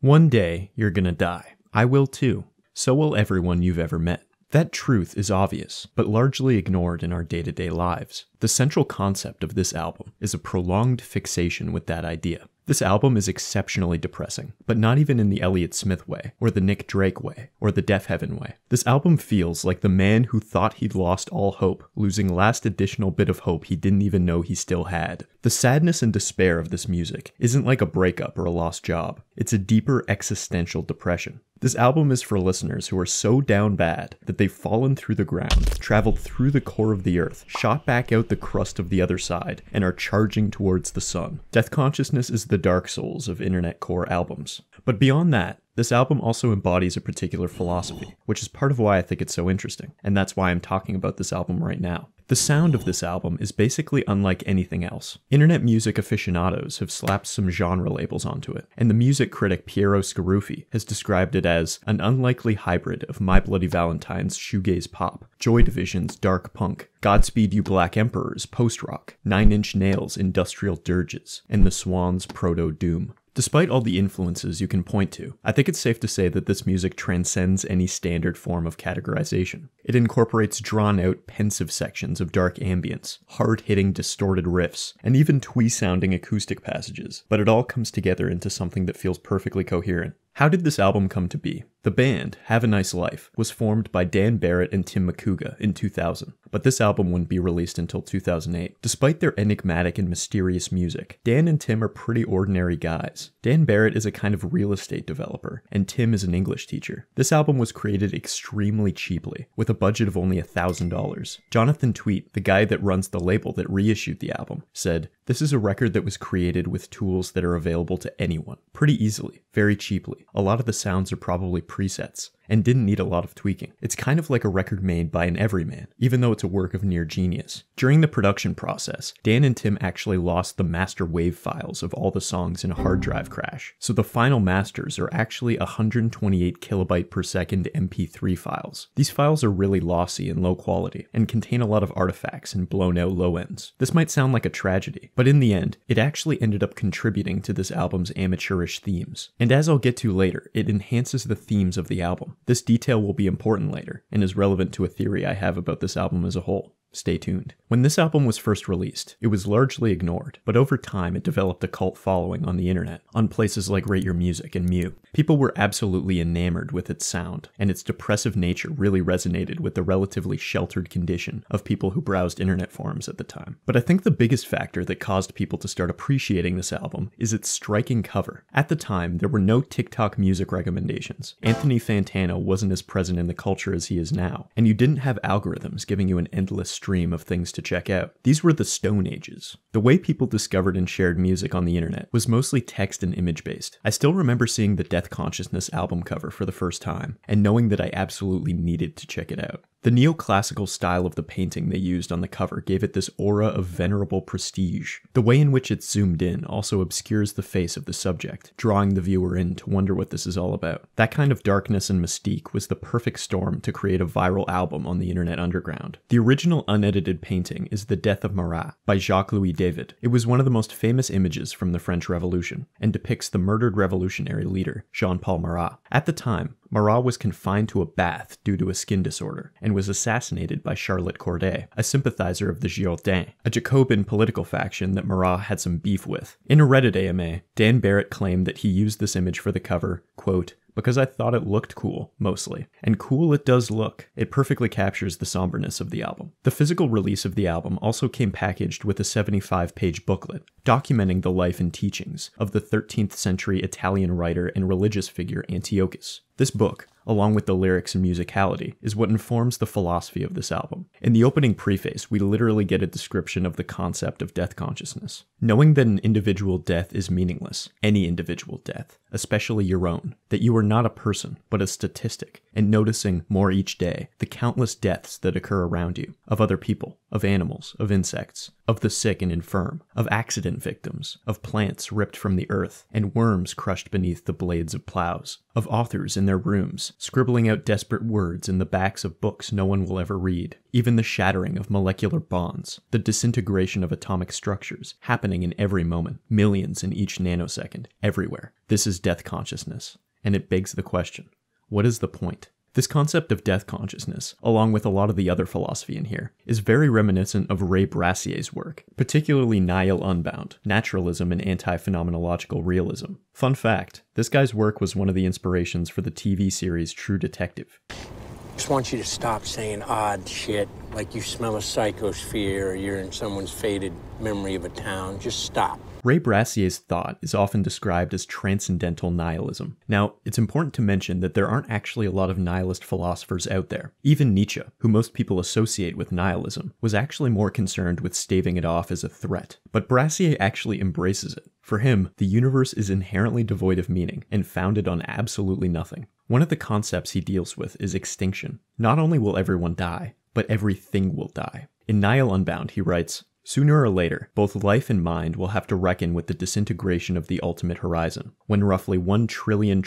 One day, you're gonna die. I will too. So will everyone you've ever met. That truth is obvious, but largely ignored in our day-to-day lives. The central concept of this album is a prolonged fixation with that idea. This album is exceptionally depressing, but not even in the Elliott Smith way, or the Nick Drake way, or the Deaf Heaven way. This album feels like the man who thought he'd lost all hope, losing last additional bit of hope he didn't even know he still had. The sadness and despair of this music isn't like a breakup or a lost job. It's a deeper existential depression. This album is for listeners who are so down bad that they've fallen through the ground, traveled through the core of the earth, shot back out the crust of the other side, and are charging towards the sun. Deathconsciousness is the Dark Souls of internet core albums. But beyond that, this album also embodies a particular philosophy, which is part of why I think it's so interesting, and that's why I'm talking about this album right now. The sound of this album is basically unlike anything else. Internet music aficionados have slapped some genre labels onto it, and the music critic Piero Scaruffi has described it as an unlikely hybrid of My Bloody Valentine's shoegaze pop, Joy Division's dark punk, Godspeed You Black Emperor's post-rock, Nine Inch Nails' industrial dirges, and The Swans' proto-doom. Despite all the influences you can point to, I think it's safe to say that this music transcends any standard form of categorization. It incorporates drawn-out, pensive sections of dark ambience, hard-hitting, distorted riffs, and even twee-sounding acoustic passages, but it all comes together into something that feels perfectly coherent. How did this album come to be? The band, Have a Nice Life, was formed by Dan Barrett and Tim McCouga in 2000, but this album wouldn't be released until 2008. Despite their enigmatic and mysterious music, Dan and Tim are pretty ordinary guys. Dan Barrett is a kind of real estate developer, and Tim is an English teacher. This album was created extremely cheaply, with a budget of only $1,000. Jonathan Tweet, the guy that runs the label that reissued the album, said, "This is a record that was created with tools that are available to anyone, pretty easily, very cheaply. A lot of the sounds are probably presets, and didn't need a lot of tweaking. It's kind of like a record made by an everyman, even though it's a work of near genius." During the production process, Dan and Tim actually lost the master wave files of all the songs in a hard drive crash, so the final masters are actually 128 kilobyte per second MP3 files. These files are really lossy and low quality, and contain a lot of artifacts and blown out low ends. This might sound like a tragedy, but in the end, it actually ended up contributing to this album's amateurish themes. And as I'll get to later, it enhances the themes of the album. This detail will be important later, and is relevant to a theory I have about this album as a whole. Stay tuned. When this album was first released, it was largely ignored, but over time it developed a cult following on the internet, on places like Rate Your Music and Mew. People were absolutely enamored with its sound, and its depressive nature really resonated with the relatively sheltered condition of people who browsed internet forums at the time. But I think the biggest factor that caused people to start appreciating this album is its striking cover. At the time, there were no TikTok music recommendations. Anthony Fantano wasn't as present in the culture as he is now, and you didn't have algorithms giving you an endless stream of things to check out. These were the Stone Ages. The way people discovered and shared music on the internet was mostly text and image based. I still remember seeing the Deathconsciousness album cover for the first time, and knowing that I absolutely needed to check it out. The neoclassical style of the painting they used on the cover gave it this aura of venerable prestige. The way in which it's zoomed in also obscures the face of the subject, drawing the viewer in to wonder what this is all about. That kind of darkness and mystique was the perfect storm to create a viral album on the internet underground. The original unedited painting is The Death of Marat by Jacques-Louis David. It was one of the most famous images from the French Revolution, and depicts the murdered revolutionary leader, Jean-Paul Marat. At the time, Marat was confined to a bath due to a skin disorder, and was assassinated by Charlotte Corday, a sympathizer of the Girondins, a Jacobin political faction that Marat had some beef with. In a Reddit AMA, Dan Barrett claimed that he used this image for the cover, quote, "because I thought it looked cool, mostly." And cool it does look. It perfectly captures the somberness of the album. The physical release of the album also came packaged with a 75-page booklet, documenting the life and teachings of the 13th century Italian writer and religious figure Antiochus. This book, along with the lyrics and musicality, is what informs the philosophy of this album. In the opening preface, we literally get a description of the concept of death consciousness. Knowing that an individual death is meaningless, any individual death, especially your own, that you are not a person, but a statistic, and noticing more each day the countless deaths that occur around you, of other people, of animals, of insects, of the sick and infirm, of accident victims, of plants ripped from the earth, and worms crushed beneath the blades of plows, of authors in their rooms, scribbling out desperate words in the backs of books no one will ever read, even the shattering of molecular bonds, the disintegration of atomic structures, happening in every moment, millions in each nanosecond, everywhere. This is death consciousness, and it begs the question, what is the point? This concept of death consciousness, along with a lot of the other philosophy in here, is very reminiscent of Ray Brassier's work, particularly Nihil Unbound, Naturalism and Anti-Phenomenological Realism. Fun fact, this guy's work was one of the inspirations for the TV series True Detective. Just want you to stop saying odd shit, like you smell a psychosphere or you're in someone's faded memory of a town. Just stop. Ray Brassier's thought is often described as transcendental nihilism. Now, it's important to mention that there aren't actually a lot of nihilist philosophers out there. Even Nietzsche, who most people associate with nihilism, was actually more concerned with staving it off as a threat. But Brassier actually embraces it. For him, the universe is inherently devoid of meaning and founded on absolutely nothing. One of the concepts he deals with is extinction. Not only will everyone die, but everything will die. In Nihil Unbound, he writes, "Sooner or later, both life and mind will have to reckon with the disintegration of the ultimate horizon, when roughly 1 trillion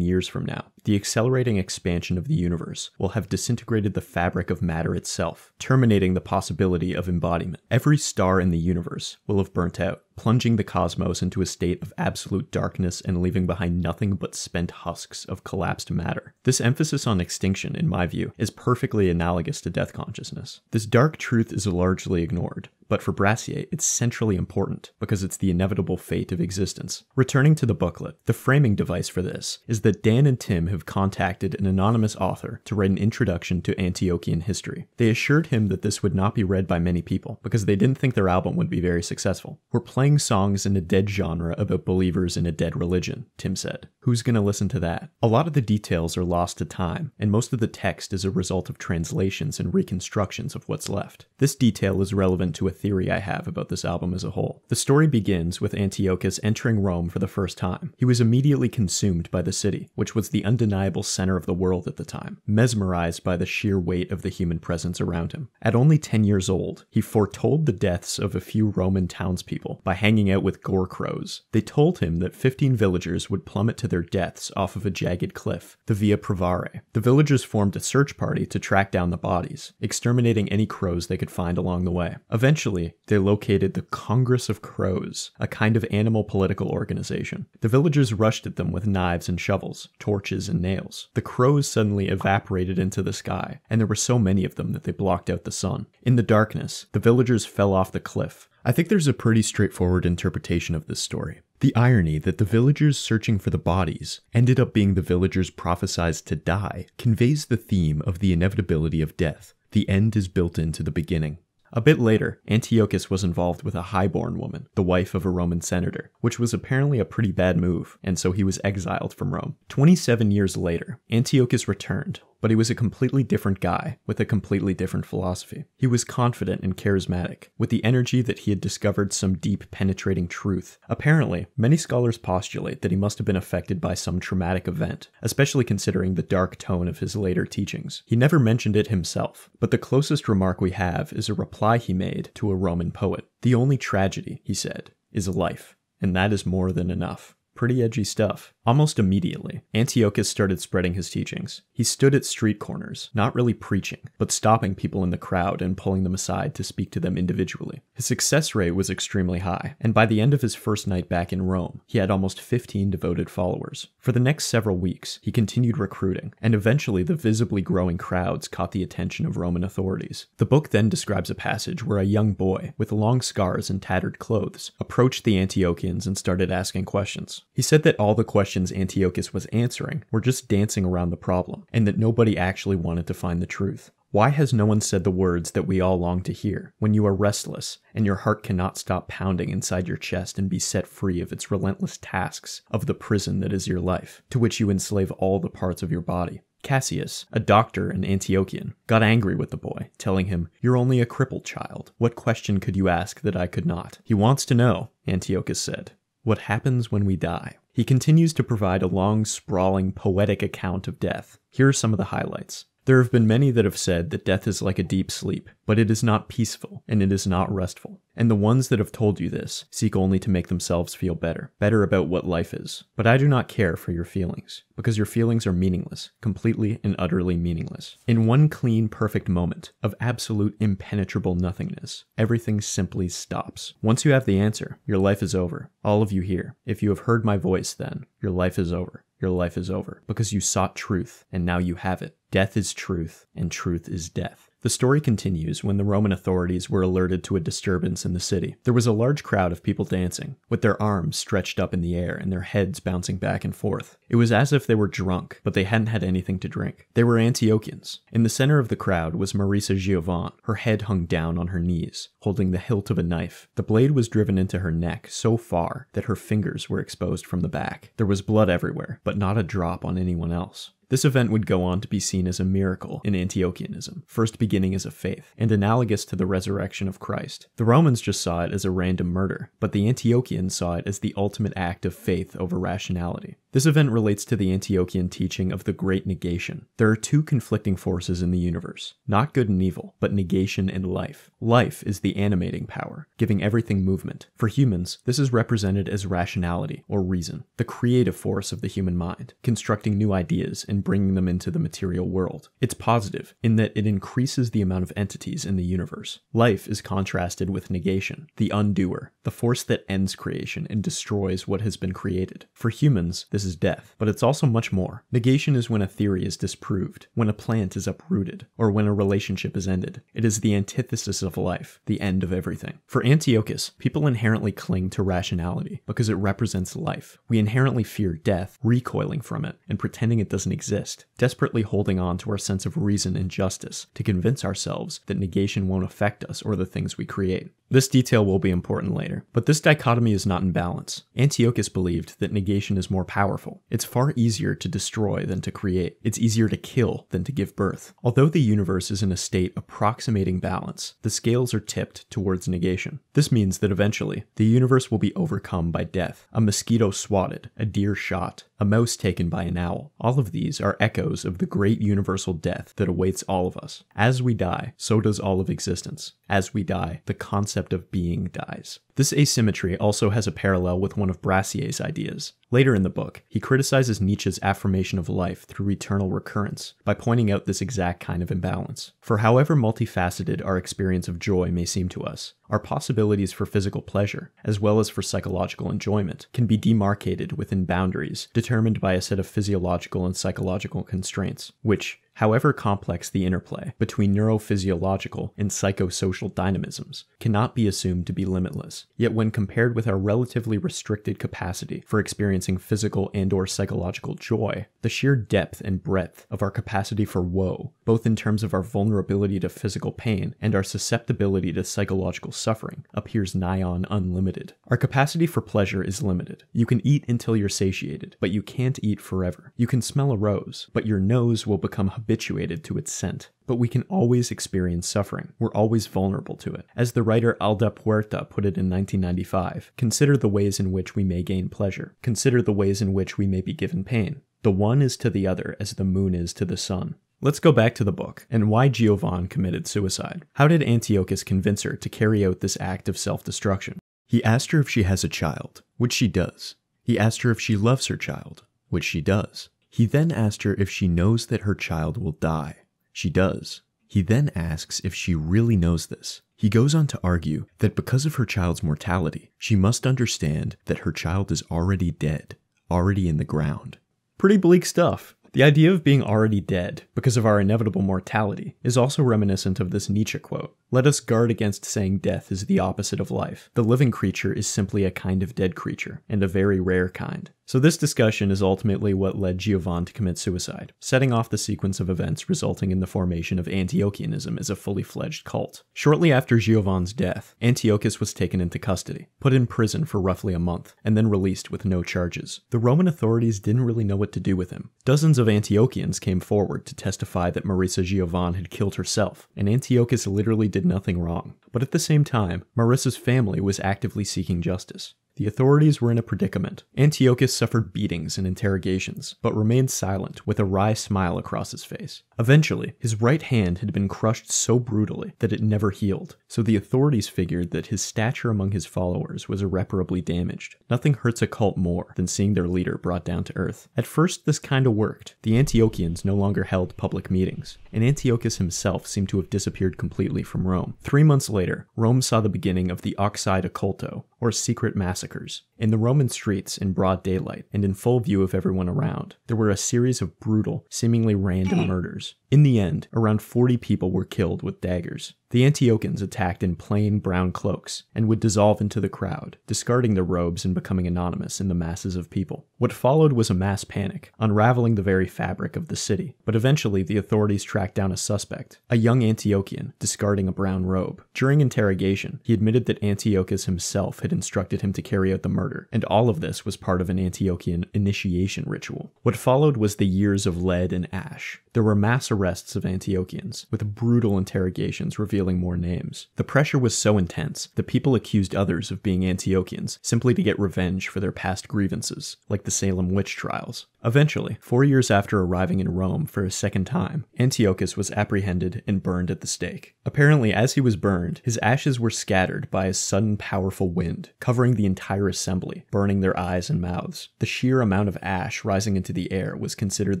years from now, the accelerating expansion of the universe will have disintegrated the fabric of matter itself, terminating the possibility of embodiment. Every star in the universe will have burnt out, plunging the cosmos into a state of absolute darkness and leaving behind nothing but spent husks of collapsed matter." This emphasis on extinction, in my view, is perfectly analogous to death consciousness. This dark truth is largely ignored, but for Brassier, it's centrally important because it's the inevitable fate of existence. Returning to the booklet, the framing device for this is that Dan and Tim have contacted an anonymous author to write an introduction to Antiochian history. They assured him that this would not be read by many people because they didn't think their album would be very successful. "We're playing songs in a dead genre about believers in a dead religion," Tim said. "Who's gonna listen to that?" A lot of the details are lost to time, and most of the text is a result of translations and reconstructions of what's left. This detail is relevant to a theory I have about this album as a whole. The story begins with Antiochus entering Rome for the first time. He was immediately consumed by the city, which was the undeniable center of the world at the time, mesmerized by the sheer weight of the human presence around him. At only 10 years old, he foretold the deaths of a few Roman townspeople by hanging out with gore crows. They told him that 15 villagers would plummet to their deaths off of a jagged cliff, the Via Pravare. The villagers formed a search party to track down the bodies, exterminating any crows they could find along the way. Eventually, they located the Congress of Crows, a kind of animal political organization. The villagers rushed at them with knives and shovels, torches and nails. The crows suddenly evaporated into the sky, and there were so many of them that they blocked out the sun. In the darkness, the villagers fell off the cliff. I think there's a pretty straightforward interpretation of this story. The irony that the villagers searching for the bodies ended up being the villagers prophesized to die conveys the theme of the inevitability of death. The end is built into the beginning. A bit later, Antiochus was involved with a highborn woman, the wife of a Roman senator, which was apparently a pretty bad move, and so he was exiled from Rome. 27 years later, Antiochus returned, but he was a completely different guy with a completely different philosophy. He was confident and charismatic, with the energy that he had discovered some deep, penetrating truth. Apparently, many scholars postulate that he must have been affected by some traumatic event, especially considering the dark tone of his later teachings. He never mentioned it himself, but the closest remark we have is a reply he made to a Roman poet. "The only tragedy," he said, "is life, and that is more than enough." Pretty edgy stuff. Almost immediately, Antiochus started spreading his teachings. He stood at street corners, not really preaching, but stopping people in the crowd and pulling them aside to speak to them individually. His success rate was extremely high, and by the end of his first night back in Rome, he had almost 15 devoted followers. For the next several weeks, he continued recruiting, and eventually the visibly growing crowds caught the attention of Roman authorities. The book then describes a passage where a young boy, with long scars and tattered clothes, approached the Antiochians and started asking questions. He said that all the questions Antiochus was answering were just dancing around the problem, and that nobody actually wanted to find the truth. "Why has no one said the words that we all long to hear, when you are restless, and your heart cannot stop pounding inside your chest and be set free of its relentless tasks of the prison that is your life, to which you enslave all the parts of your body?" Cassius, a doctor and Antiochian, got angry with the boy, telling him, "You're only a crippled child. What question could you ask that I could not?" "He wants to know," Antiochus said, "what happens when we die." He continues to provide a long, sprawling, poetic account of death. Here are some of the highlights. There have been many that have said that death is like a deep sleep, but it is not peaceful and it is not restful. And the ones that have told you this seek only to make themselves feel better about what life is. But I do not care for your feelings, because your feelings are meaningless, completely and utterly meaningless. In one clean, perfect moment of absolute impenetrable nothingness, everything simply stops. Once you have the answer, your life is over. All of you here, if you have heard my voice then, your life is over. Your life is over, because you sought truth, and now you have it. Death is truth, and truth is death. The story continues when the Roman authorities were alerted to a disturbance in the city. There was a large crowd of people dancing, with their arms stretched up in the air and their heads bouncing back and forth. It was as if they were drunk, but they hadn't had anything to drink. They were Antiochians. In the center of the crowd was Marisa Giovan. Her head hung down on her knees, holding the hilt of a knife. The blade was driven into her neck so far that her fingers were exposed from the back. There was blood everywhere, but not a drop on anyone else. This event would go on to be seen as a miracle in Antiochianism, first beginning as a faith, and analogous to the resurrection of Christ. The Romans just saw it as a random murder, but the Antiochians saw it as the ultimate act of faith over rationality. This event relates to the Antiochian teaching of the Great Negation. There are two conflicting forces in the universe, not good and evil, but negation and life. Life is the animating power, giving everything movement. For humans, this is represented as rationality, or reason, the creative force of the human mind, constructing new ideas and bringing them into the material world. It's positive in that it increases the amount of entities in the universe. Life is contrasted with negation, the undoer, the force that ends creation and destroys what has been created. For humans, this is death, but it's also much more. Negation is when a theory is disproved, when a plant is uprooted, or when a relationship is ended. It is the antithesis of life, the end of everything. For Antiochus, people inherently cling to rationality because it represents life. We inherently fear death, recoiling from it, and pretending it doesn't exist, desperately holding on to our sense of reason and justice to convince ourselves that negation won't affect us or the things we create. This detail will be important later, but this dichotomy is not in balance. Antiochus believed that negation is more powerful. It's far easier to destroy than to create. It's easier to kill than to give birth. Although the universe is in a state approximating balance, the scales are tipped towards negation. This means that eventually, the universe will be overcome by death, a mosquito swatted, a deer shot, a mouse taken by an owl. All of these are echoes of the great universal death that awaits all of us. As we die, so does all of existence. As we die, the concept of being dies. This asymmetry also has a parallel with one of Brassier's ideas. Later in the book, he criticizes Nietzsche's affirmation of life through eternal recurrence by pointing out this exact kind of imbalance. For however multifaceted our experience of joy may seem to us, our possibilities for physical pleasure, as well as for psychological enjoyment, can be demarcated within boundaries determined by a set of physiological and psychological constraints, which, however complex the interplay between neurophysiological and psychosocial dynamisms, cannot be assumed to be limitless. Yet when compared with our relatively restricted capacity for experiencing physical and/or psychological joy, the sheer depth and breadth of our capacity for woe, both in terms of our vulnerability to physical pain and our susceptibility to psychological suffering, appears nigh on unlimited. Our capacity for pleasure is limited. You can eat until you're satiated, but you can't eat forever. You can smell a rose, but your nose will become habituated to its scent. But we can always experience suffering. We're always vulnerable to it. As the writer Alda Puerta put it in 1995, consider the ways in which we may gain pleasure. Consider the ways in which we may be given pain. The one is to the other as the moon is to the sun. Let's go back to the book, and why Giovan committed suicide. How did Antiochus convince her to carry out this act of self-destruction? He asked her if she has a child, which she does. He asked her if she loves her child, which she does. He then asked her if she knows that her child will die. She does. He then asks if she really knows this. He goes on to argue that because of her child's mortality, she must understand that her child is already dead, already in the ground. Pretty bleak stuff. The idea of being already dead because of our inevitable mortality is also reminiscent of this Nietzsche quote. Let us guard against saying death is the opposite of life. The living creature is simply a kind of dead creature, and a very rare kind. So this discussion is ultimately what led Giovan to commit suicide, setting off the sequence of events resulting in the formation of Antiochianism as a fully fledged cult. Shortly after Giovan's death, Antiochus was taken into custody, put in prison for roughly a month, and then released with no charges. The Roman authorities didn't really know what to do with him. Dozens of Antiochians came forward to testify that Marisa Giovan had killed herself, and Antiochus literally did nothing wrong. But at the same time, Marissa's family was actively seeking justice. The authorities were in a predicament. Antiochus suffered beatings and interrogations, but remained silent with a wry smile across his face. Eventually, his right hand had been crushed so brutally that it never healed, so the authorities figured that his stature among his followers was irreparably damaged. Nothing hurts a cult more than seeing their leader brought down to earth. At first, this kinda worked. The Antiochians no longer held public meetings, and Antiochus himself seemed to have disappeared completely from Rome. 3 months later, Rome saw the beginning of the Oxide Occulto, or secret massacres. In the Roman streets, in broad daylight, and in full view of everyone around, there were a series of brutal, seemingly random murders. In the end, around 40 people were killed with daggers. The Antiochians attacked in plain brown cloaks, and would dissolve into the crowd, discarding their robes and becoming anonymous in the masses of people. What followed was a mass panic, unraveling the very fabric of the city, but eventually the authorities tracked down a suspect, a young Antiochian, discarding a brown robe. During interrogation, he admitted that Antiochus himself had instructed him to carry out the murder, and all of this was part of an Antiochian initiation ritual. What followed was the years of lead and ash. There were mass arrests of Antiochians, with brutal interrogations revealing more names. The pressure was so intense that people accused others of being Antiochians simply to get revenge for their past grievances, like the Salem witch trials. Eventually, 4 years after arriving in Rome for a second time, Antiochus was apprehended and burned at the stake. Apparently, as he was burned, his ashes were scattered by a sudden powerful wind, covering the entire assembly, burning their eyes and mouths. The sheer amount of ash rising into the air was considered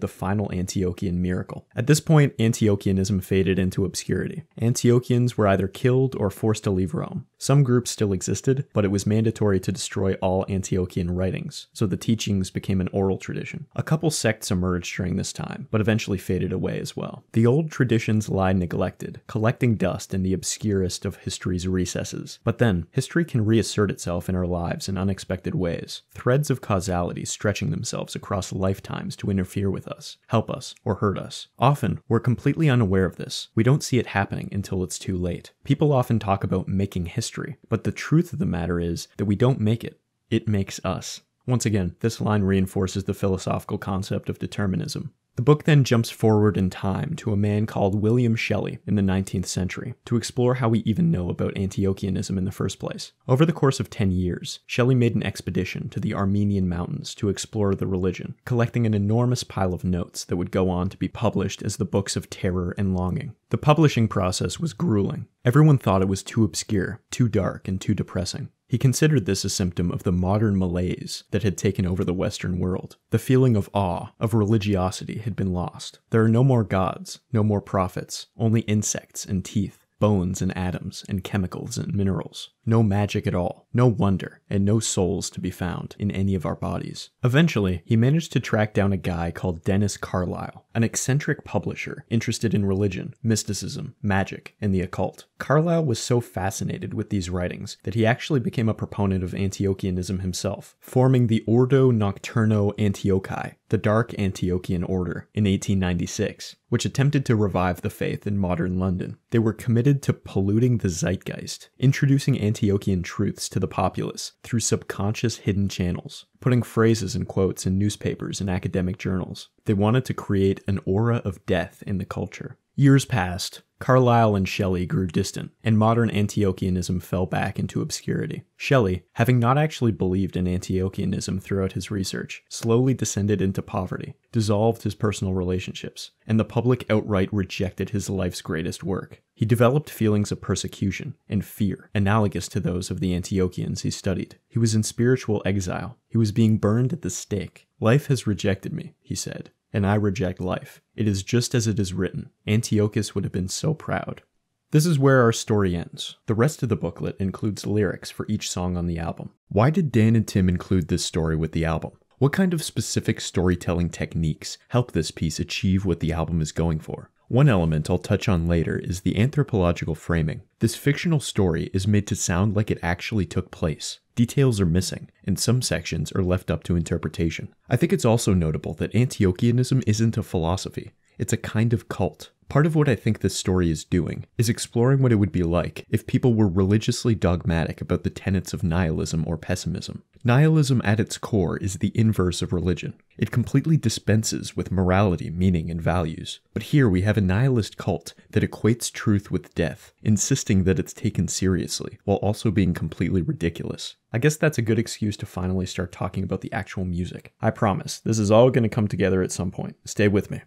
the final Antiochian miracle. At this point, Antiochianism faded into obscurity. Antiochians were either killed or forced to leave Rome. Some groups still existed, but it was mandatory to destroy all Antiochian writings, so the teachings became an oral tradition. A couple sects emerged during this time, but eventually faded away as well. The old traditions lie neglected, collecting dust in the obscurest of history's recesses. But then, history can reassert itself in our lives in unexpected ways, threads of causality stretching themselves across lifetimes to interfere with us, help us, or hurt us. Often, we're completely unaware of this. We don't see it happening until it's too late. People often talk about making history, but the truth of the matter is that we don't make it. It makes us. Once again, this line reinforces the philosophical concept of determinism. The book then jumps forward in time to a man called William Shelley in the 19th century to explore how we even know about Antiochianism in the first place. Over the course of 10 years, Shelley made an expedition to the Armenian mountains to explore the religion, collecting an enormous pile of notes that would go on to be published as the Books of Terror and Longing. The publishing process was grueling. Everyone thought it was too obscure, too dark, and too depressing. He considered this a symptom of the modern malaise that had taken over the Western world. The feeling of awe, of religiosity had been lost. There are no more gods, no more prophets, only insects and teeth, bones and atoms, and chemicals and minerals. No magic at all, no wonder, and no souls to be found in any of our bodies. Eventually, he managed to track down a guy called Dennis Carlisle, an eccentric publisher interested in religion, mysticism, magic, and the occult. Carlisle was so fascinated with these writings that he actually became a proponent of Antiochianism himself, forming the Ordo Nocturno Antiochi, the Dark Antiochian Order, in 1896, which attempted to revive the faith in modern London. They were committed to polluting the zeitgeist, introducing Antiochian truths to the populace through subconscious hidden channels, putting phrases and quotes in newspapers and academic journals. They wanted to create an aura of death in the culture. Years passed. Carlisle and Shelley grew distant, and modern Antiochianism fell back into obscurity. Shelley, having not actually believed in Antiochianism throughout his research, slowly descended into poverty, dissolved his personal relationships, and the public outright rejected his life's greatest work. He developed feelings of persecution and fear, analogous to those of the Antiochians he studied. He was in spiritual exile. He was being burned at the stake. "Life has rejected me," he said, "and I reject life. It is just as it is written. Antiochus would have been so proud." This is where our story ends. The rest of the booklet includes lyrics for each song on the album. Why did Dan and Tim include this story with the album? What kind of specific storytelling techniques help this piece achieve what the album is going for? One element I'll touch on later is the anthropological framing. This fictional story is made to sound like it actually took place. Details are missing, and some sections are left up to interpretation. I think it's also notable that Antiochianism isn't a philosophy. It's a kind of cult. Part of what I think this story is doing is exploring what it would be like if people were religiously dogmatic about the tenets of nihilism or pessimism. Nihilism at its core is the inverse of religion. It completely dispenses with morality, meaning, and values. But here we have a nihilist cult that equates truth with death, insisting that it's taken seriously, while also being completely ridiculous. I guess that's a good excuse to finally start talking about the actual music. I promise, this is all going to come together at some point. Stay with me.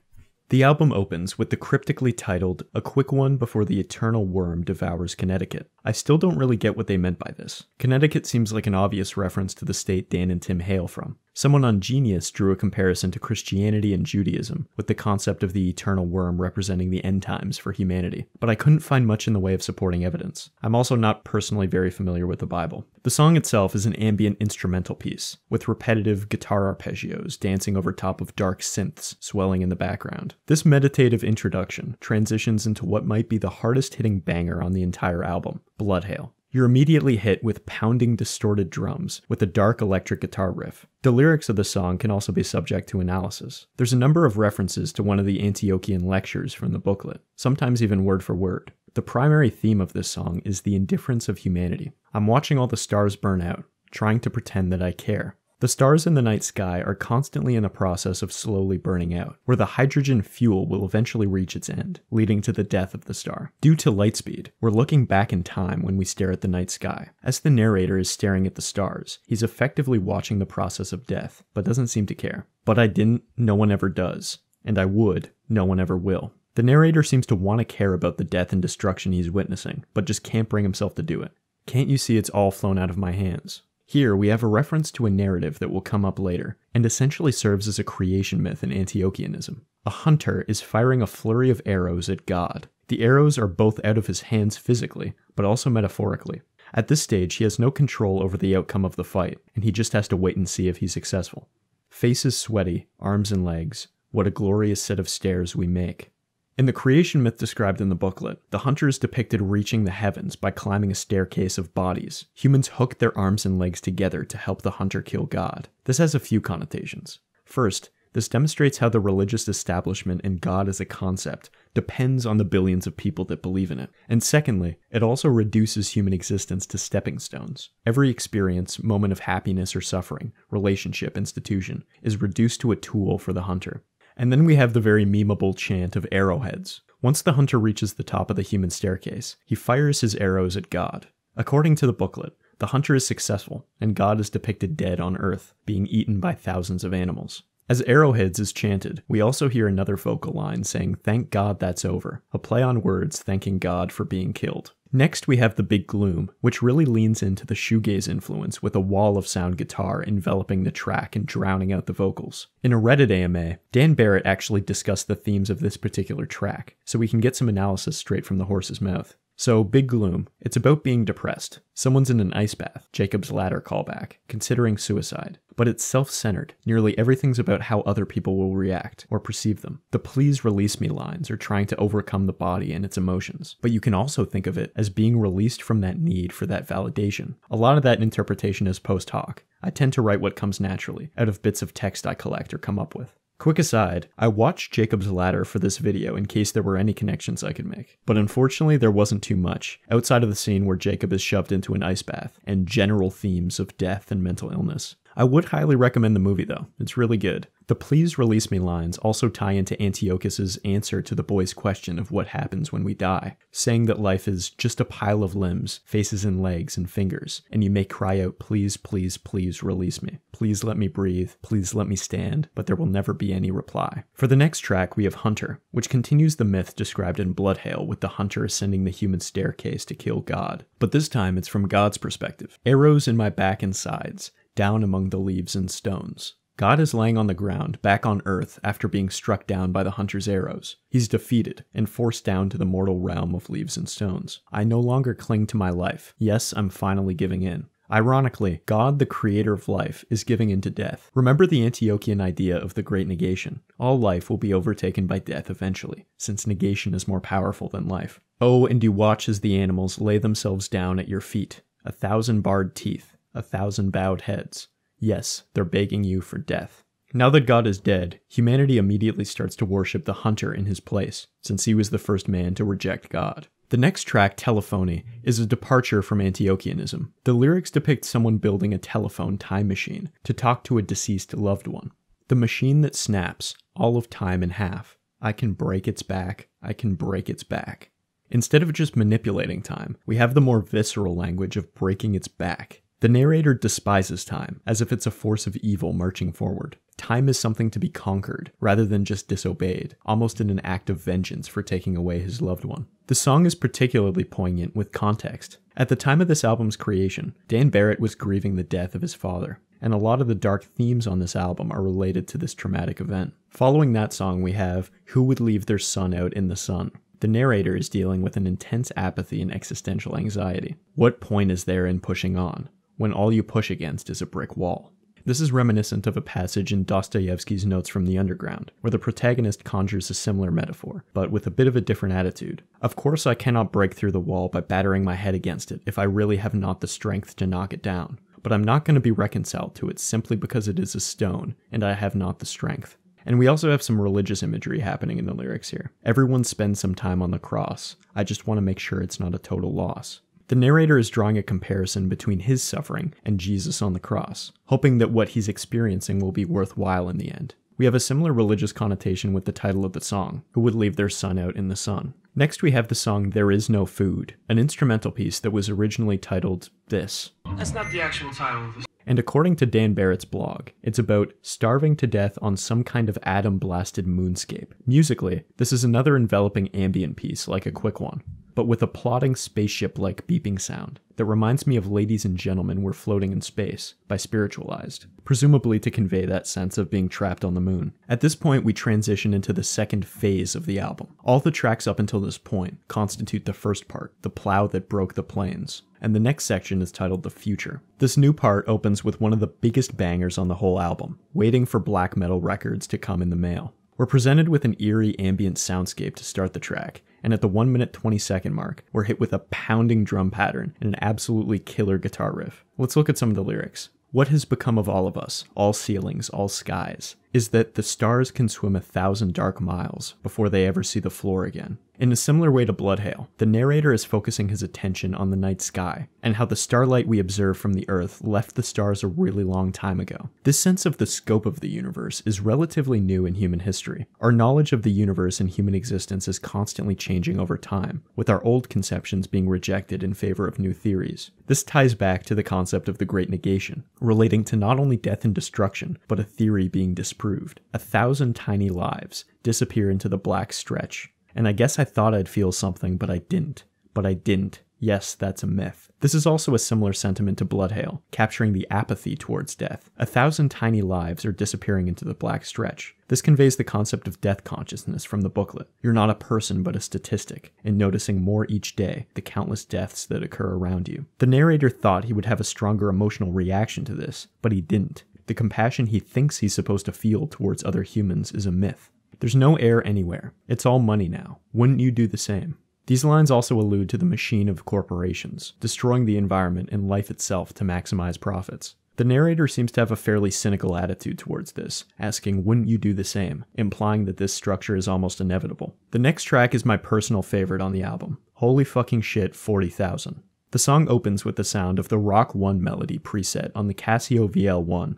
The album opens with the cryptically titled, "A Quick One Before the Eternal Worm Devours Connecticut." I still don't really get what they meant by this. Connecticut seems like an obvious reference to the state Dan and Tim hail from. Someone on Genius drew a comparison to Christianity and Judaism, with the concept of the eternal worm representing the end times for humanity, but I couldn't find much in the way of supporting evidence. I'm also not personally very familiar with the Bible. The song itself is an ambient instrumental piece, with repetitive guitar arpeggios dancing over top of dark synths swelling in the background. This meditative introduction transitions into what might be the hardest hitting banger on the entire album, Blood Hail. You're immediately hit with pounding distorted drums with a dark electric guitar riff. The lyrics of the song can also be subject to analysis. There's a number of references to one of the Antiochian lectures from the booklet, sometimes even word for word. The primary theme of this song is the indifference of humanity. I'm watching all the stars burn out, trying to pretend that I care. The stars in the night sky are constantly in the process of slowly burning out, where the hydrogen fuel will eventually reach its end, leading to the death of the star. Due to light speed, we're looking back in time when we stare at the night sky. As the narrator is staring at the stars, he's effectively watching the process of death, but doesn't seem to care. But I didn't, no one ever does. And I would, no one ever will. The narrator seems to want to care about the death and destruction he's witnessing, but just can't bring himself to do it. Can't you see it's all flown out of my hands? Here, we have a reference to a narrative that will come up later, and essentially serves as a creation myth in Antiochianism. A hunter is firing a flurry of arrows at God. The arrows are both out of his hands physically, but also metaphorically. At this stage, he has no control over the outcome of the fight, and he just has to wait and see if he's successful. Faces sweaty, arms and legs, what a glorious set of stairs we make. In the creation myth described in the booklet, the hunter is depicted reaching the heavens by climbing a staircase of bodies. Humans hook their arms and legs together to help the hunter kill God. This has a few connotations. First, this demonstrates how the religious establishment and God as a concept depends on the billions of people that believe in it. And secondly, it also reduces human existence to stepping stones. Every experience, moment of happiness or suffering, relationship, institution, is reduced to a tool for the hunter. And then we have the very memeable chant of arrowheads. Once the hunter reaches the top of the human staircase, he fires his arrows at God. According to the booklet, the hunter is successful, and God is depicted dead on Earth, being eaten by thousands of animals. As arrowheads is chanted, we also hear another vocal line saying, "Thank God that's over," a play on words thanking God for being killed. Next we have the big gloom, which really leans into the shoegaze influence with a wall of sound guitar enveloping the track and drowning out the vocals. In a Reddit AMA, Dan Barrett actually discussed the themes of this particular track, so we can get some analysis straight from the horse's mouth. So, Big Gloom, it's about being depressed. Someone's in an ice bath, Jacob's Ladder callback, considering suicide. But it's self-centered. Nearly everything's about how other people will react, or perceive them. The "please release me" lines are trying to overcome the body and its emotions. But you can also think of it as being released from that need for that validation. A lot of that interpretation is post hoc. I tend to write what comes naturally, out of bits of text I collect or come up with. Quick aside, I watched Jacob's Ladder for this video in case there were any connections I could make. But unfortunately there wasn't too much, outside of the scene where Jacob is shoved into an ice bath, and general themes of death and mental illness. I would highly recommend the movie though, it's really good. The "please release me" lines also tie into Antiochus's answer to the boy's question of what happens when we die, saying that life is just a pile of limbs, faces and legs and fingers, and you may cry out, "Please, please, please release me. Please let me breathe. Please let me stand," but there will never be any reply. For the next track we have Hunter, which continues the myth described in Blood Hail with the hunter ascending the human staircase to kill God. But this time it's from God's perspective. "Arrows in my back and sides, down among the leaves and stones." God is laying on the ground, back on Earth, after being struck down by the hunter's arrows. He's defeated, and forced down to the mortal realm of leaves and stones. "I no longer cling to my life. Yes, I'm finally giving in." Ironically, God, the creator of life, is giving in to death. Remember the Antiochian idea of the great negation. All life will be overtaken by death eventually, since negation is more powerful than life. "Oh, and you watch as the animals lay themselves down at your feet. 1,000 barred teeth, 1,000 bowed heads. Yes, they're begging you for death." Now that God is dead, humanity immediately starts to worship the hunter in his place, since he was the first man to reject God. The next track, Telephony, is a departure from Antiochianism. The lyrics depict someone building a telephone time machine to talk to a deceased loved one. The machine that snaps all of time in half. I can break its back, I can break its back. Instead of just manipulating time, we have the more visceral language of breaking its back. The narrator despises time, as if it's a force of evil marching forward. Time is something to be conquered, rather than just disobeyed, almost in an act of vengeance for taking away his loved one. The song is particularly poignant with context. At the time of this album's creation, Dan Barrett was grieving the death of his father, and a lot of the dark themes on this album are related to this traumatic event. Following that song, we have Who Would Leave Their Son Out in the Sun. The narrator is dealing with an intense apathy and existential anxiety. What point is there in pushing on, when all you push against is a brick wall? This is reminiscent of a passage in Dostoevsky's Notes from the Underground, where the protagonist conjures a similar metaphor, but with a bit of a different attitude. Of course I cannot break through the wall by battering my head against it if I really have not the strength to knock it down, but I'm not going to be reconciled to it simply because it is a stone, and I have not the strength. And we also have some religious imagery happening in the lyrics here. Everyone spends some time on the cross. I just want to make sure it's not a total loss. The narrator is drawing a comparison between his suffering and Jesus on the cross, hoping that what he's experiencing will be worthwhile in the end. We have a similar religious connotation with the title of the song, Who Would Leave Their Son Out in the Sun. Next we have the song There Is No Food, an instrumental piece that was originally titled This. That's not the actual title of the song. And according to Dan Barrett's blog, it's about starving to death on some kind of atom-blasted moonscape. Musically, this is another enveloping ambient piece like a quick one, but with a plodding spaceship-like beeping sound that reminds me of Ladies and Gentlemen We're Floating in Space by Spiritualized, presumably to convey that sense of being trapped on the moon. At this point, we transition into the second phase of the album. All the tracks up until this point constitute the first part, The Plow That Broke the Plains, and the next section is titled The Future. This new part opens with one of the biggest bangers on the whole album, Waiting for Black Metal Records to Come in the Mail. We're presented with an eerie ambient soundscape to start the track, and at the 1 minute 20 second mark, we're hit with a pounding drum pattern and an absolutely killer guitar riff. Let's look at some of the lyrics. What has become of all of us, all ceilings, all skies, is that the stars can swim 1,000 dark miles before they ever see the floor again. In a similar way to Bloodhail, the narrator is focusing his attention on the night sky, and how the starlight we observe from the Earth left the stars a really long time ago. This sense of the scope of the universe is relatively new in human history. Our knowledge of the universe and human existence is constantly changing over time, with our old conceptions being rejected in favor of new theories. This ties back to the concept of the Great Negation, relating to not only death and destruction, but a theory being disproved. 1,000 tiny lives disappear into the black stretch. And I guess I thought I'd feel something, but I didn't. But I didn't. Yes, that's a myth. This is also a similar sentiment to Bloodhail, capturing the apathy towards death. 1,000 tiny lives are disappearing into the black stretch. This conveys the concept of death consciousness from the booklet. You're not a person but a statistic, and noticing more each day, the countless deaths that occur around you. The narrator thought he would have a stronger emotional reaction to this, but he didn't. The compassion he thinks he's supposed to feel towards other humans is a myth. There's no air anywhere. It's all money now. Wouldn't you do the same? These lines also allude to the machine of corporations, destroying the environment and life itself to maximize profits. The narrator seems to have a fairly cynical attitude towards this, asking, wouldn't you do the same, implying that this structure is almost inevitable. The next track is my personal favorite on the album, Holy Fucking Shit 40,000. The song opens with the sound of the Rock 1 melody preset on the Casio VL1.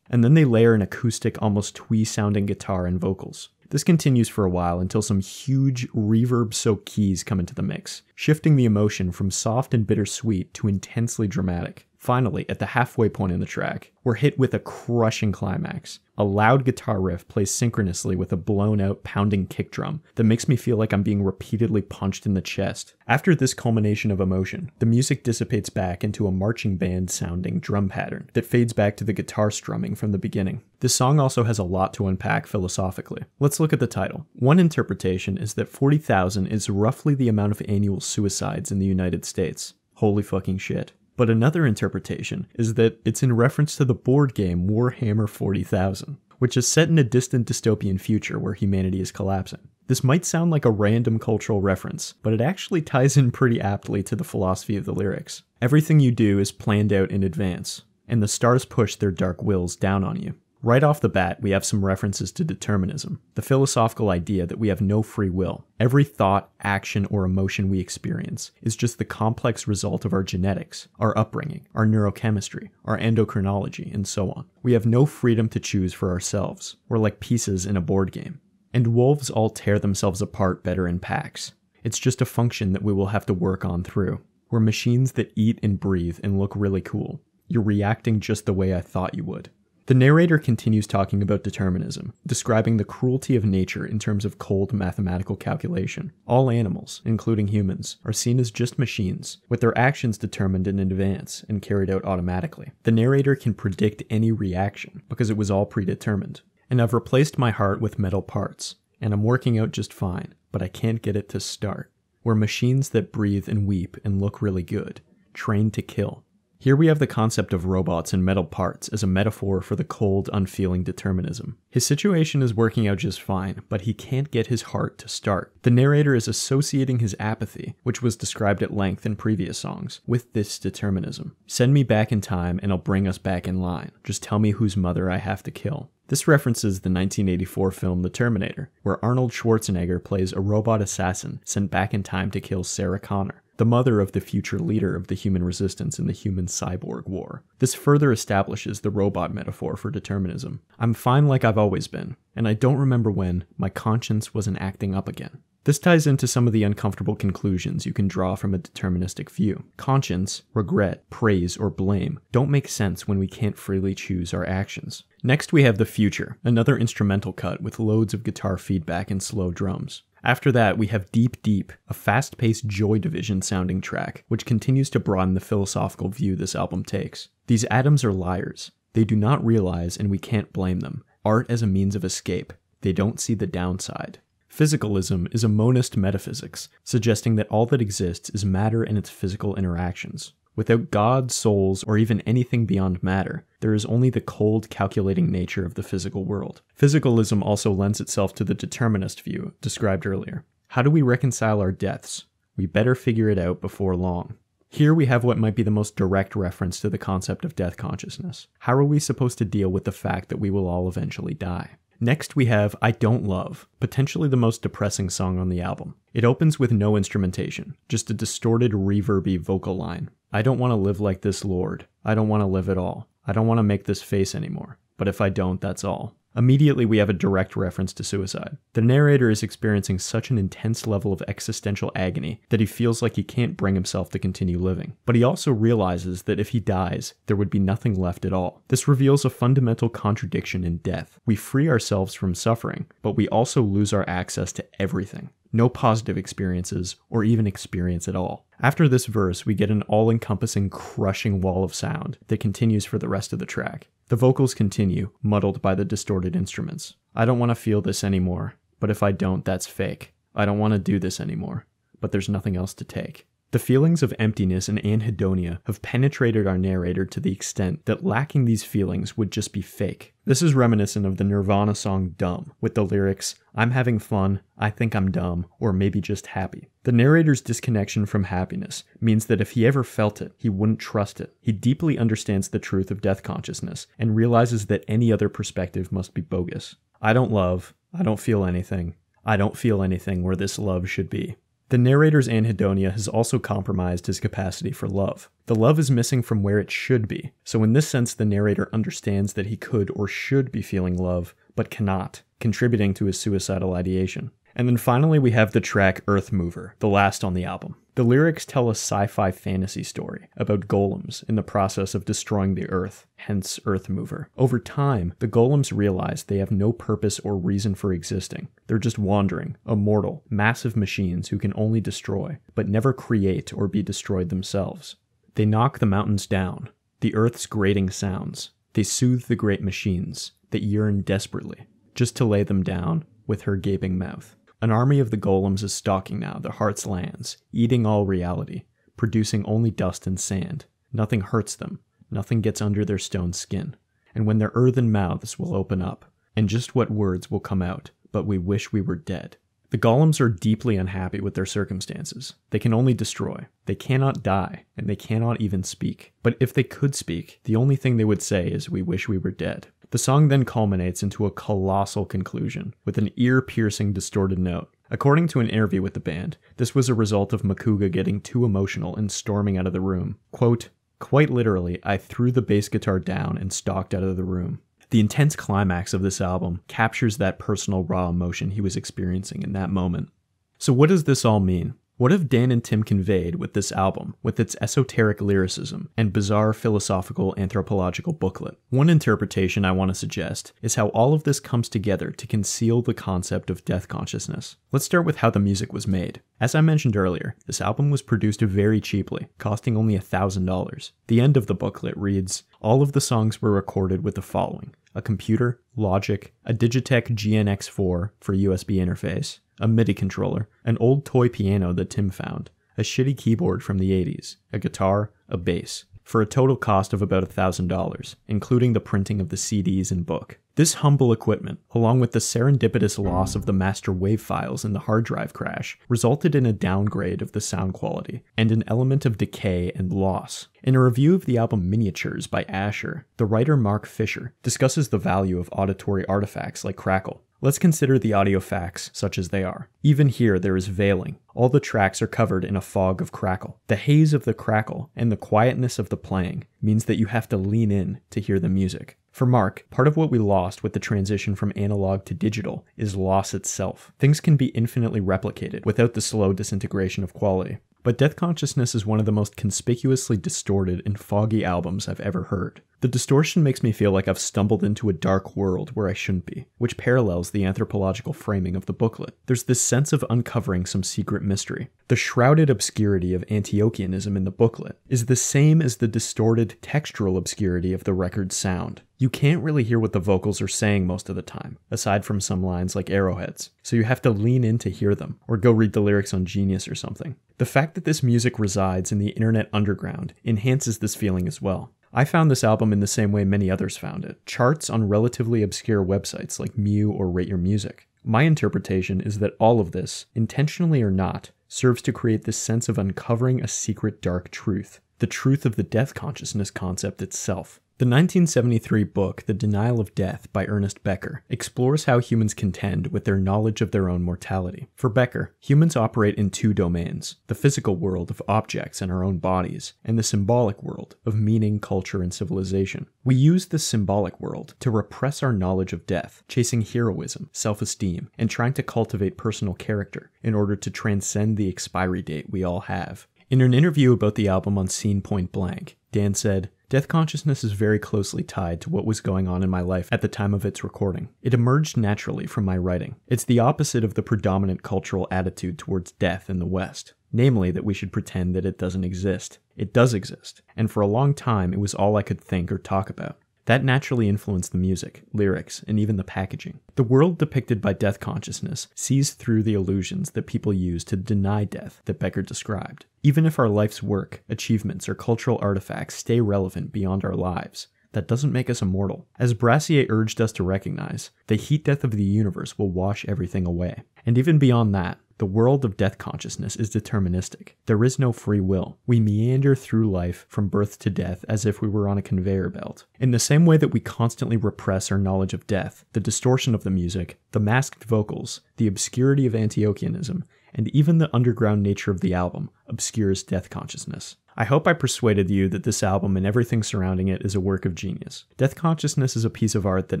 And then they layer an acoustic, almost twee-sounding guitar and vocals. This continues for a while until some huge reverb-soaked keys come into the mix, shifting the emotion from soft and bittersweet to intensely dramatic. Finally, at the halfway point in the track, we're hit with a crushing climax. A loud guitar riff plays synchronously with a blown-out pounding kick drum that makes me feel like I'm being repeatedly punched in the chest. After this culmination of emotion, the music dissipates back into a marching band-sounding drum pattern that fades back to the guitar strumming from the beginning. This song also has a lot to unpack philosophically. Let's look at the title. One interpretation is that 40,000 is roughly the amount of annual suicides in the United States. Holy fucking shit. But another interpretation is that it's in reference to the board game Warhammer 40,000, which is set in a distant dystopian future where humanity is collapsing. This might sound like a random cultural reference, but it actually ties in pretty aptly to the philosophy of the lyrics. Everything you do is planned out in advance, and the stars push their dark wills down on you. Right off the bat, we have some references to determinism, the philosophical idea that we have no free will. Every thought, action, or emotion we experience is just the complex result of our genetics, our upbringing, our neurochemistry, our endocrinology, and so on. We have no freedom to choose for ourselves. We're like pieces in a board game. And wolves all tear themselves apart better in packs. It's just a function that we will have to work on through. We're machines that eat and breathe and look really cool. You're reacting just the way I thought you would. The narrator continues talking about determinism, describing the cruelty of nature in terms of cold mathematical calculation. All animals, including humans, are seen as just machines, with their actions determined in advance and carried out automatically. The narrator can predict any reaction because it was all predetermined. And I've replaced my heart with metal parts, and I'm working out just fine, but I can't get it to start. We're machines that breathe and weep and look really good, trained to kill. Here we have the concept of robots and metal parts as a metaphor for the cold, unfeeling determinism. His situation is working out just fine, but he can't get his heart to start. The narrator is associating his apathy, which was described at length in previous songs, with this determinism. Send me back in time and I'll bring us back in line. Just tell me whose mother I have to kill. This references the 1984 film The Terminator, where Arnold Schwarzenegger plays a robot assassin sent back in time to kill Sarah Connor, the mother of the future leader of the human resistance in the human-cyborg war. This further establishes the robot metaphor for determinism. I'm fine like I've always been, and I don't remember when my conscience wasn't acting up again. This ties into some of the uncomfortable conclusions you can draw from a deterministic view. Conscience, regret, praise, or blame don't make sense when we can't freely choose our actions. Next we have the future, another instrumental cut with loads of guitar feedback and slow drums. After that, we have Deep Deep, a fast-paced Joy Division sounding track, which continues to broaden the philosophical view this album takes. These atoms are liars. They do not realize, and we can't blame them, art as a means of escape. They don't see the downside. Physicalism is a monist metaphysics, suggesting that all that exists is matter and its physical interactions. Without God, souls, or even anything beyond matter, there is only the cold, calculating nature of the physical world. Physicalism also lends itself to the determinist view described earlier. How do we reconcile our deaths? We better figure it out before long. Here we have what might be the most direct reference to the concept of death consciousness. How are we supposed to deal with the fact that we will all eventually die? Next we have I Don't Love, potentially the most depressing song on the album. It opens with no instrumentation, just a distorted, reverby vocal line. I don't want to live like this, Lord. I don't want to live at all. I don't want to make this face anymore. But if I don't, that's all. Immediately we have a direct reference to suicide. The narrator is experiencing such an intense level of existential agony that he feels like he can't bring himself to continue living. But he also realizes that if he dies, there would be nothing left at all. This reveals a fundamental contradiction in death. We free ourselves from suffering, but we also lose our access to everything. No positive experiences, or even experience at all. After this verse, we get an all-encompassing, crushing wall of sound that continues for the rest of the track. The vocals continue, muddled by the distorted instruments. I don't want to feel this anymore, but if I don't, that's fake. I don't want to do this anymore, but there's nothing else to take. The feelings of emptiness and anhedonia have penetrated our narrator to the extent that lacking these feelings would just be fake. This is reminiscent of the Nirvana song Dumb, with the lyrics, I'm having fun, I think I'm dumb, or maybe just happy. The narrator's disconnection from happiness means that if he ever felt it, he wouldn't trust it. He deeply understands the truth of death consciousness and realizes that any other perspective must be bogus. I don't love, I don't feel anything. I don't feel anything where this love should be. The narrator's anhedonia has also compromised his capacity for love. The love is missing from where it should be, so in this sense the narrator understands that he could or should be feeling love, but cannot, contributing to his suicidal ideation. And then finally we have the track Earth Mover, the last on the album. The lyrics tell a sci-fi fantasy story about golems in the process of destroying the Earth, hence Earth Mover. Over time, the golems realize they have no purpose or reason for existing. They're just wandering, immortal, massive machines who can only destroy, but never create or be destroyed themselves. They knock the mountains down, the Earth's grating sounds. They soothe the great machines that yearn desperately, just to lay them down with her gaping mouth. An army of the golems is stalking now the heart's lands, eating all reality, producing only dust and sand. Nothing hurts them, nothing gets under their stone skin. And when their earthen mouths will open up, and just what words will come out, but we wish we were dead. The golems are deeply unhappy with their circumstances. They can only destroy. They cannot die, and they cannot even speak. But if they could speak, the only thing they would say is, "We wish we were dead." The song then culminates into a colossal conclusion, with an ear-piercing distorted note. According to an interview with the band, this was a result of Makuga getting too emotional and storming out of the room. Quote, "Quite literally, I threw the bass guitar down and stalked out of the room." The intense climax of this album captures that personal raw emotion he was experiencing in that moment. So what does this all mean? What have Dan and Tim conveyed with this album, with its esoteric lyricism and bizarre philosophical anthropological booklet? One interpretation I want to suggest is how all of this comes together to conceal the concept of death consciousness. Let's start with how the music was made. As I mentioned earlier, this album was produced very cheaply, costing only $1,000. The end of the booklet reads, "All of the songs were recorded with the following: a computer, Logic, a Digitech GNX4 for USB interface, a MIDI controller, an old toy piano that Tim found, a shitty keyboard from the 80s, a guitar, a bass, for a total cost of about $1,000, including the printing of the CDs and book." This humble equipment, along with the serendipitous loss of the master wave files in the hard drive crash, resulted in a downgrade of the sound quality, and an element of decay and loss. In a review of the album Miniatures by Asher, the writer Mark Fisher discusses the value of auditory artifacts like crackle. Let's consider the audio facts such as they are. Even here there is veiling. All the tracks are covered in a fog of crackle. The haze of the crackle and the quietness of the playing means that you have to lean in to hear the music. For Mark, part of what we lost with the transition from analog to digital is loss itself. Things can be infinitely replicated without the slow disintegration of quality. But Deathconsciousness is one of the most conspicuously distorted and foggy albums I've ever heard. The distortion makes me feel like I've stumbled into a dark world where I shouldn't be, which parallels the anthropological framing of the booklet. There's this sense of uncovering some secret mystery. The shrouded obscurity of Antiochianism in the booklet is the same as the distorted textural obscurity of the record's sound. You can't really hear what the vocals are saying most of the time, aside from some lines like arrowheads, so you have to lean in to hear them, or go read the lyrics on Genius or something. The fact that this music resides in the internet underground enhances this feeling as well. I found this album in the same way many others found it. Charts on relatively obscure websites like Mew or Rate Your Music. My interpretation is that all of this, intentionally or not, serves to create this sense of uncovering a secret dark truth. The truth of the death consciousness concept itself. The 1973 book, The Denial of Death by Ernest Becker, explores how humans contend with their knowledge of their own mortality. For Becker, humans operate in two domains, the physical world of objects and our own bodies, and the symbolic world of meaning, culture, and civilization. We use this symbolic world to repress our knowledge of death, chasing heroism, self-esteem, and trying to cultivate personal character in order to transcend the expiry date we all have. In an interview about the album on Scene Point Blank, Dan said, "Death Consciousness is very closely tied to what was going on in my life at the time of its recording. It emerged naturally from my writing. It's the opposite of the predominant cultural attitude towards death in the West, namely that we should pretend that it doesn't exist. It does exist, and for a long time it was all I could think or talk about. That naturally influenced the music, lyrics, and even the packaging. The world depicted by Death Consciousness sees through the illusions that people use to deny death that Becker described. Even if our life's work, achievements, or cultural artifacts stay relevant beyond our lives, that doesn't make us immortal. As Brassier urged us to recognize, the heat death of the universe will wash everything away. And even beyond that, the world of death consciousness is deterministic. There is no free will. We meander through life from birth to death as if we were on a conveyor belt. In the same way that we constantly repress our knowledge of death, the distortion of the music, the masked vocals, the obscurity of Antiochianism, and even the underground nature of the album obscures death consciousness. I hope I persuaded you that this album and everything surrounding it is a work of genius. Death Consciousness is a piece of art that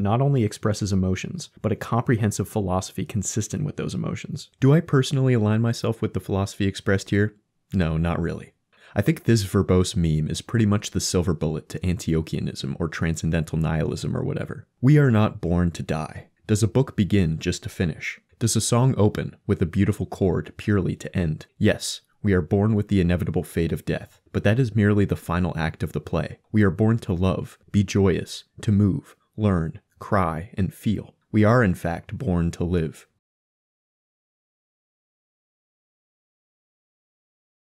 not only expresses emotions, but a comprehensive philosophy consistent with those emotions. Do I personally align myself with the philosophy expressed here? No, not really. I think this verbose meme is pretty much the silver bullet to Antiochianism or transcendental nihilism or whatever. We are not born to die. Does a book begin just to finish? Does a song open with a beautiful chord purely to end? Yes. We are born with the inevitable fate of death, but that is merely the final act of the play. We are born to love, be joyous, to move, learn, cry, and feel. We are in fact born to live.